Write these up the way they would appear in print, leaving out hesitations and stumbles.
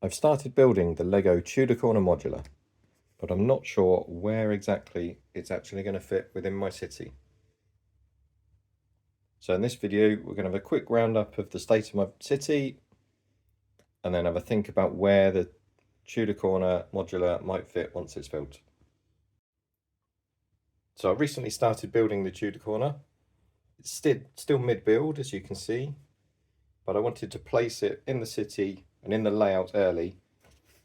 I've started building the LEGO Tudor Corner modular, but I'm not sure where exactly it's actually going to fit within my city. So in this video, we're going to have a quick roundup of the state of my city, and then have a think about where the Tudor Corner modular might fit once it's built. So I recently started building the Tudor Corner. It's still mid-build, as you can see, but I wanted to place it in the city and in the layout early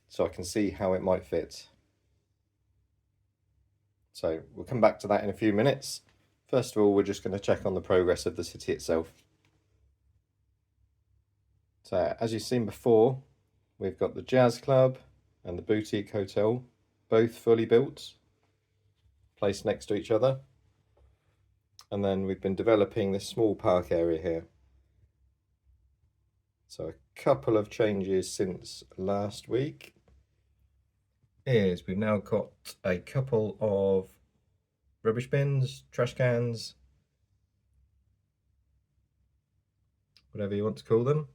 so I can see how it might fit. So we'll come back to that in a few minutes. First of all, we're just going to check on the progress of the city itself. So as you've seen before, we've got the Jazz Club and the Boutique Hotel, both fully built, placed next to each other. And then we've been developing this small park area here. So a couple of changes since last week is we've now got a couple of rubbish bins, trash cans, whatever you want to call them,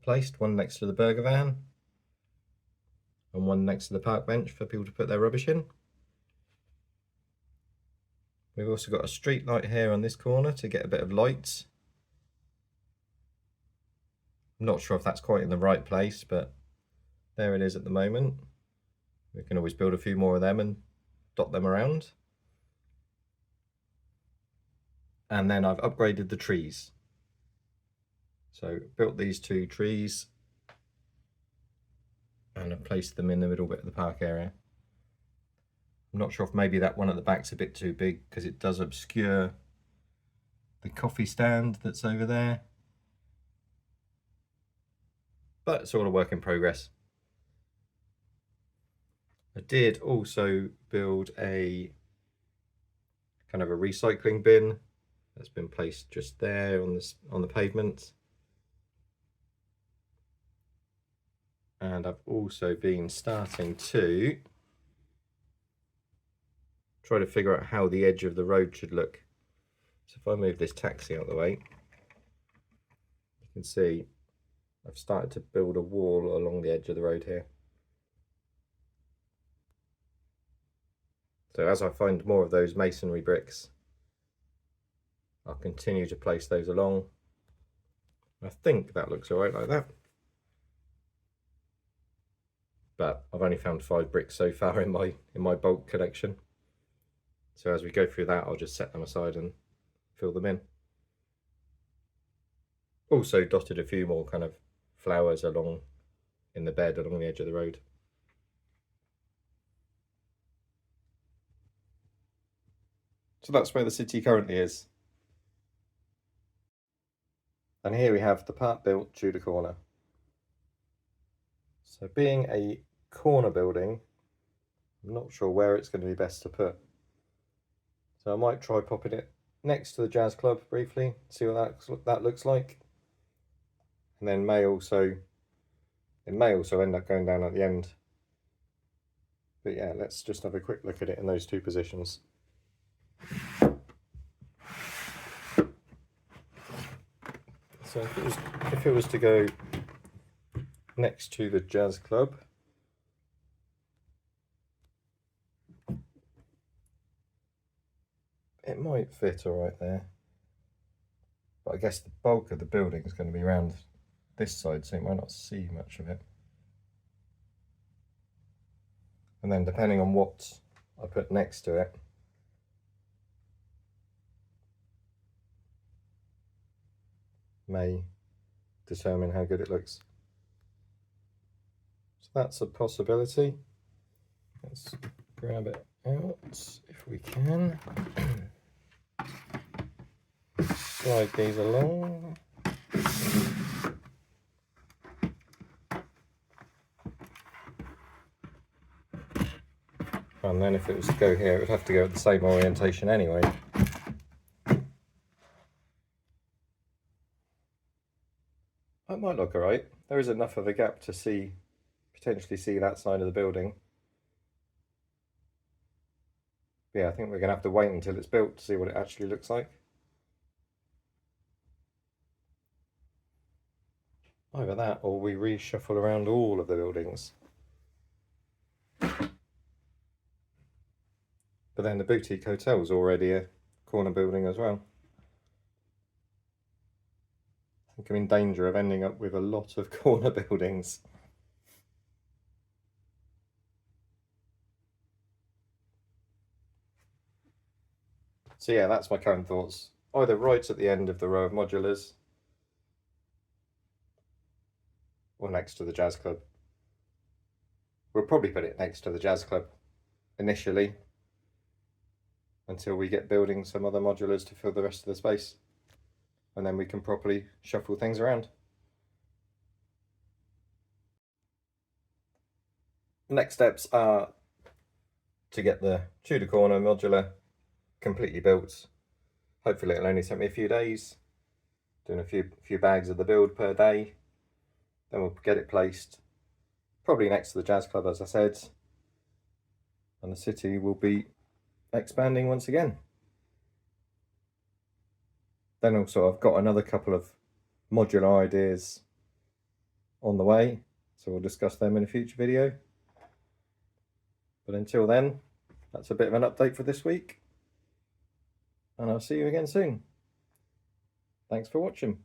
placed, one next to the burger van and one next to the park bench for people to put their rubbish in. We've also got a street light here on this corner to get a bit of light. I'm not sure if that's quite in the right place, but there it is at the moment. We can always build a few more of them and dot them around. And then I've upgraded the trees. So built these two trees and I've placed them in the middle bit of the park area. I'm not sure if maybe that one at the back's a bit too big because it does obscure the coffee stand that's over there. But it's all a work in progress. I did also build a kind of a recycling bin that's been placed just there on the pavement. And I've also been starting to try to figure out how the edge of the road should look. So if I move this taxi out of the way, you can see I've started to build a wall along the edge of the road here. So as I find more of those masonry bricks, I'll continue to place those along. I think that looks all right like that. But I've only found 5 bricks so far in my bulk collection. So as we go through that, I'll just set them aside and fill them in. Also dotted a few more kind of flowers along in the bed along the edge of the road. So that's where the city currently is. And here we have the part-built Tudor Corner. So being a corner building, I'm not sure where it's going to be best to put. So I might try popping it next to the Jazz Club briefly, see what that looks like. And then it may also end up going down at the end. But yeah, let's just have a quick look at it in those two positions. So if it was to go next to the Jazz Club, it might fit all right there. But I guess the bulk of the building is going to be around this side, so you might not see much of it. And then depending on what I put next to it, may determine how good it looks. So that's a possibility. Let's grab it out if we can. Slide these along. And then if it was to go here, it would have to go at the same orientation anyway. That might look alright. There is enough of a gap to potentially see that side of the building. But yeah, I think we're going to have to wait until it's built to see what it actually looks like. Either that or we reshuffle around all of the buildings. But then the boutique hotel is already a corner building as well. I think I'm in danger of ending up with a lot of corner buildings. So yeah, that's my current thoughts. Either right at the end of the row of modulars or next to the jazz club. We'll probably put it next to the jazz club initially until we get building some other modulars to fill the rest of the space, and then we can properly shuffle things around. Next steps are to get the Tudor Corner modular completely built. Hopefully it'll only take me a few days, doing a few bags of the build per day. Then we'll get it placed probably next to the jazz club, as I said, and the city will be expanding once again. Then also I've got another couple of modular ideas on the way, so we'll discuss them in a future video. But until then, that's a bit of an update for this week, and I'll see you again soon. Thanks for watching.